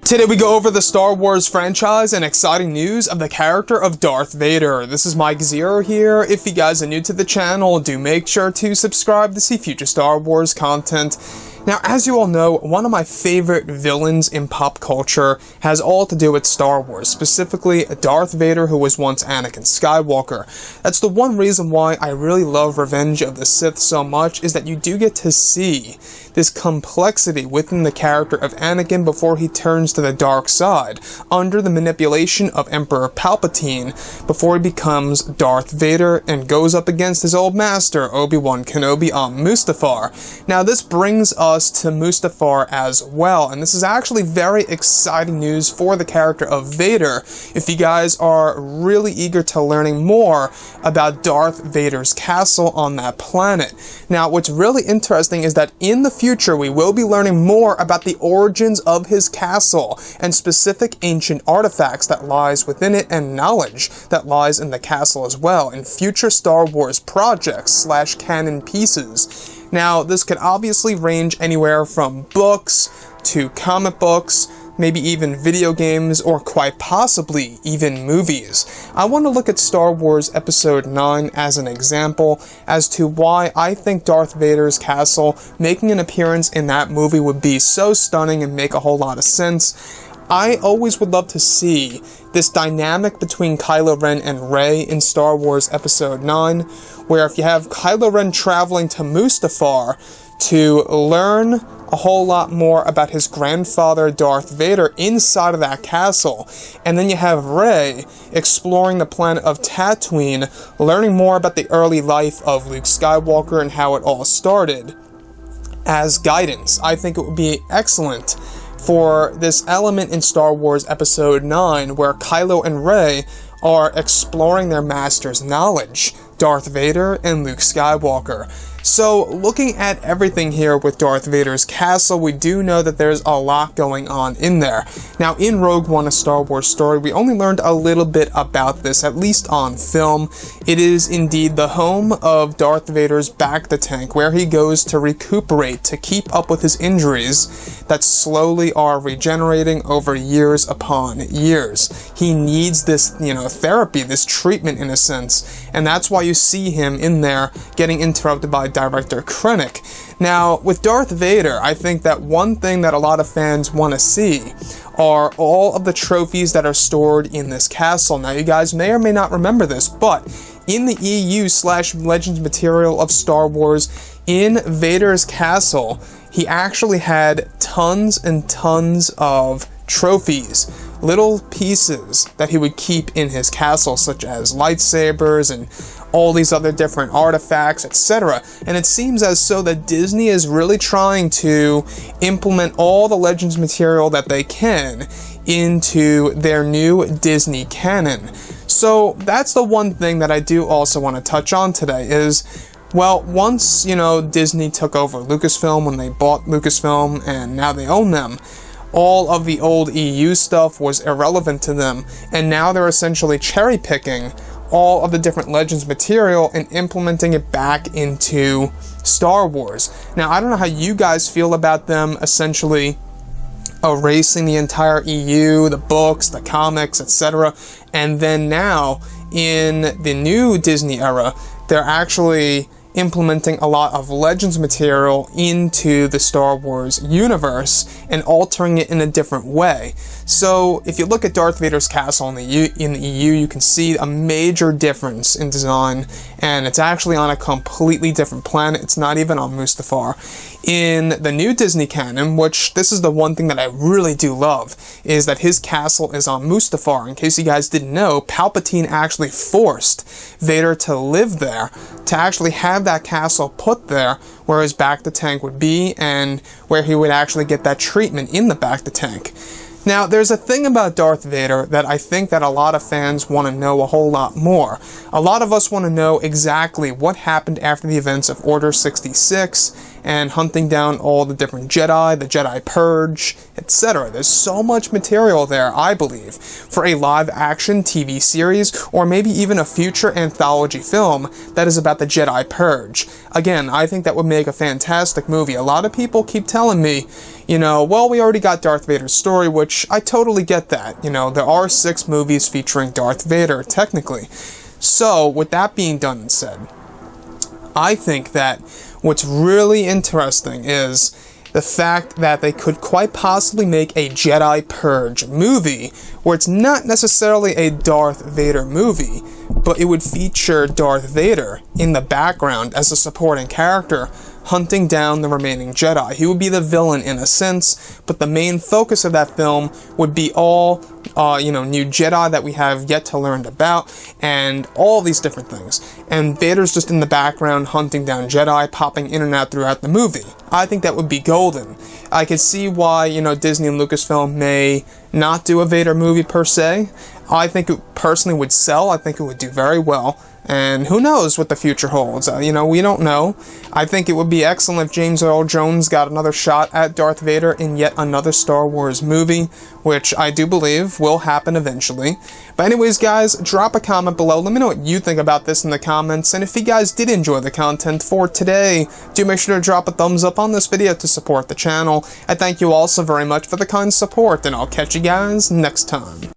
Today we go over the Star Wars franchise and exciting news of the character of Darth Vader. This is Mike Zero here. If you guys are new to the channel, do make sure to subscribe to see future Star Wars content. Now, as you all know, one of my favorite villains in pop culture has all to do with Star Wars, specifically Darth Vader, who was once Anakin Skywalker. That's the one reason why I really love Revenge of the Sith so much, is that you do get to see this complexity within the character of Anakin before he turns to the dark side, under the manipulation of Emperor Palpatine, before he becomes Darth Vader and goes up against his old master, Obi-Wan Kenobi, on Mustafar. Now, this brings us to Mustafar as well, and this is actually very exciting news for the character of Vader if you guys are really eager to learning more about Darth Vader's castle on that planet. Now, what's really interesting is that in the future we will be learning more about the origins of his castle and specific ancient artifacts that lies within it and knowledge that lies in the castle as well in future Star Wars projects / canon pieces. Now, this could obviously range anywhere from books to comic books, maybe even video games, or quite possibly even movies. I want to look at Star Wars Episode 9 as an example as to why I think Darth Vader's castle making an appearance in that movie would be so stunning and make a whole lot of sense. I always would love to see this dynamic between Kylo Ren and Rey in Star Wars Episode 9, where if you have Kylo Ren traveling to Mustafar to learn a whole lot more about his grandfather Darth Vader inside of that castle, and then you have Rey exploring the planet of Tatooine, learning more about the early life of Luke Skywalker and how it all started as guidance. I think it would be excellent for this element in Star Wars Episode 9 where Kylo and Rey are exploring their master's knowledge, Darth Vader and Luke Skywalker. So, looking at everything here with Darth Vader's castle, we do know that there's a lot going on in there. Now, in Rogue One, A Star Wars Story, we only learned a little bit about this, at least on film. It is indeed the home of Darth Vader's bacta tank, where he goes to recuperate, to keep up with his injuries that slowly are regenerating over years upon years. He needs this, therapy, this treatment in a sense, and that's why you see him in there getting interrupted by Director Krennic. Now, with Darth Vader, I think that one thing that a lot of fans want to see are all of the trophies that are stored in this castle. Now, you guys may or may not remember this, but in the EU / Legends material of Star Wars, in Vader's castle, he actually had tons and tons of trophies, little pieces that he would keep in his castle, such as lightsabers and all these other different artifacts, etc. And it seems as though that Disney is really trying to implement all the Legends material that they can into their new Disney canon. So that's the one thing that I do also want to touch on today is, well, once, Disney took over Lucasfilm, when they bought Lucasfilm and now they own them, all of the old EU stuff was irrelevant to them, and now they're essentially cherry-picking all of the different Legends material and implementing it back into Star Wars. Now, I don't know how you guys feel about them essentially erasing the entire EU, the books, the comics, etc., and then now, in the new Disney era, they're actually implementing a lot of Legends material into the Star Wars universe and altering it in a different way. So, if you look at Darth Vader's castle in the EU, you can see a major difference in design, and it's actually on a completely different planet. It's not even on Mustafar. In the new Disney canon, which this is the one thing that I really do love, is that his castle is on Mustafar. In case you guys didn't know, Palpatine actually forced Vader to live there, to actually have that castle put there where his bacta tank would be and where he would actually get that treatment in the bacta tank. Now, there's a thing about Darth Vader that I think that a lot of fans want to know a whole lot more. A lot of us want to know exactly what happened after the events of Order 66 and hunting down all the different Jedi, the Jedi Purge, etc. There's so much material there, I believe, for a live-action TV series, or maybe even a future anthology film that is about the Jedi Purge. Again, I think that would make a fantastic movie. A lot of people keep telling me, you know, well, we already got Darth Vader's story, which I totally get that. You know, there are 6 movies featuring Darth Vader, technically. So, with that being done and said, I think that what's really interesting is the fact that they could quite possibly make a Jedi Purge movie, where it's not necessarily a Darth Vader movie, but it would feature Darth Vader in the background as a supporting character, hunting down the remaining Jedi. He would be the villain in a sense, but the main focus of that film would be all, new Jedi that we have yet to learn about, and all these different things. And Vader's just in the background hunting down Jedi, popping in and out throughout the movie. I think that would be golden. I could see why, Disney and Lucasfilm may not do a Vader movie per se. I think it personally would sell. I think it would do very well. And who knows what the future holds? We don't know. I think it would be excellent if James Earl Jones got another shot at Darth Vader in yet another Star Wars movie, which I do believe will happen eventually. But anyways, guys, drop a comment below. Let me know what you think about this in the comments. And if you guys did enjoy the content for today, do make sure to drop a thumbs up on this video to support the channel. I thank you all so very much for the kind support, and I'll catch you guys next time.